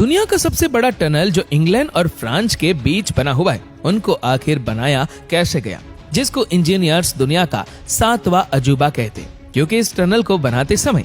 दुनिया का सबसे बड़ा टनल जो इंग्लैंड और फ्रांस के बीच बना हुआ है, उनको आखिर बनाया कैसे गया, जिसको इंजीनियर्स दुनिया का 7वां अजूबा कहते हैं, क्योंकि इस टनल को बनाते समय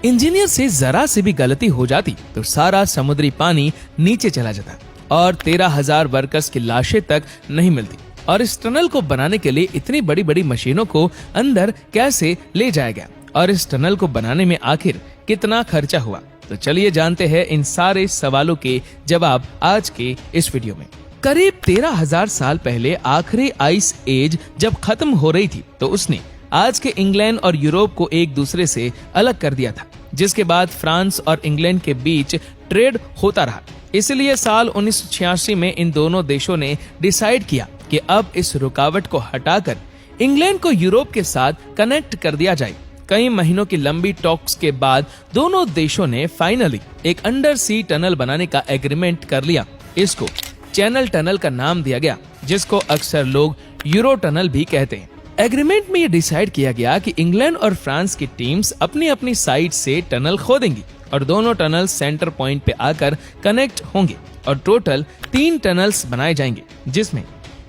इंजीनियर से जरा सी भी गलती हो जाती तो सारा समुद्री पानी नीचे चला जाता और 13,000 वर्कर्स की लाशें तक नहीं मिलती। और इस टनल को बनाने के लिए इतनी बड़ी बड़ी मशीनों को अंदर कैसे ले जाया गया और इस टनल को बनाने में आखिर कितना खर्चा हुआ, तो चलिए जानते हैं इन सारे सवालों के जवाब आज के इस वीडियो में। करीब 13,000 साल पहले आखिरी आइस एज जब खत्म हो रही थी तो उसने आज के इंग्लैंड और यूरोप को एक दूसरे से अलग कर दिया था, जिसके बाद फ्रांस और इंग्लैंड के बीच ट्रेड होता रहा। इसलिए साल 1986 में इन दोनों देशों ने डिसाइड किया कि अब इस रुकावट को हटाकर इंग्लैंड को यूरोप के साथ कनेक्ट कर दिया जाए। कई महीनों की लंबी टॉक्स के बाद दोनों देशों ने फाइनली एक अंडर सी टनल बनाने का एग्रीमेंट कर लिया। इसको चैनल टनल का नाम दिया गया, जिसको अक्सर लोग यूरो टनल भी कहते हैं। एग्रीमेंट में ये डिसाइड किया गया कि इंग्लैंड और फ्रांस की टीम्स अपनी अपनी साइड से टनल खोदेंगी और दोनों टनल सेंटर पॉइंट पे आकर कनेक्ट होंगे और टोटल 3 टनल्स बनाए जाएंगे, जिसमें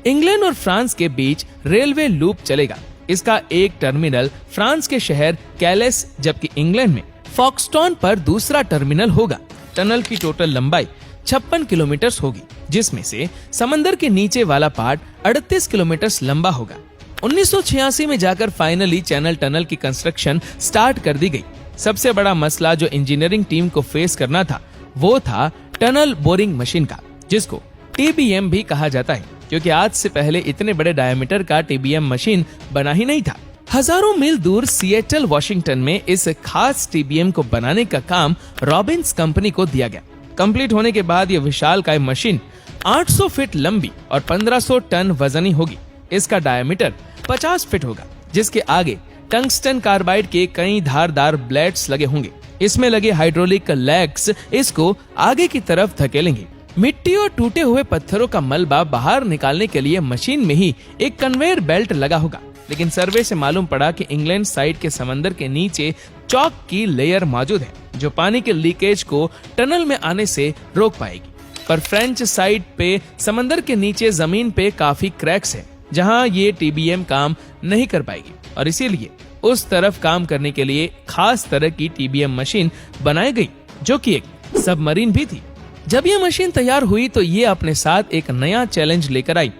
इंग्लैंड और फ्रांस के बीच रेलवे लूप चलेगा। इसका एक टर्मिनल फ्रांस के शहर कैलेस जबकि इंग्लैंड में फॉक्सटॉन पर दूसरा टर्मिनल होगा। टनल की टोटल लंबाई 56 किलोमीटर होगी, जिसमें से समंदर के नीचे वाला पार्ट 38 किलोमीटर लंबा होगा। 1986 में जाकर फाइनली चैनल टनल की कंस्ट्रक्शन स्टार्ट कर दी गई। सबसे बड़ा मसला जो इंजीनियरिंग टीम को फेस करना था वो था टनल बोरिंग मशीन का, जिसको TBM भी कहा जाता है, क्योंकि आज से पहले इतने बड़े डायमीटर का TBM मशीन बना ही नहीं था। हजारों मील दूर सिएटल वॉशिंगटन में इस खास TBM को बनाने का काम रॉबिन्स कंपनी को दिया गया। कंप्लीट होने के बाद यह विशालकाय मशीन 800 फीट लंबी और 1500 टन वजनी होगी। इसका डायमीटर 50 फीट होगा, जिसके आगे टंगस्टन कार्बाइड के कई धारदार ब्लेड्स लगे होंगे। इसमें लगे हाइड्रोलिक लेग्स इसको आगे की तरफ धकेलेंगे। मिट्टी और टूटे हुए पत्थरों का मलबा बाहर निकालने के लिए मशीन में ही एक कन्वेयर बेल्ट लगा होगा। लेकिन सर्वे से मालूम पड़ा कि इंग्लैंड साइड के समंदर के नीचे चॉक की लेयर मौजूद है, जो पानी के लीकेज को टनल में आने से रोक पाएगी। पर फ्रेंच साइड पे समंदर के नीचे जमीन पे काफी क्रैक्स है, जहां ये TBM काम नहीं कर पाएगी और इसीलिए उस तरफ काम करने के लिए खास तरह की TBM मशीन बनाई गई, जो कि एक सबमरीन भी थी। जब ये मशीन तैयार हुई तो ये अपने साथ एक नया चैलेंज लेकर आई।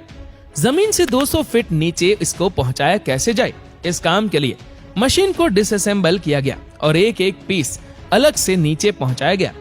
जमीन से 200 फीट नीचे इसको पहुंचाया कैसे जाए। इस काम के लिए मशीन को डिसअसेंबल किया गया और एक एक पीस अलग से नीचे पहुंचाया गया।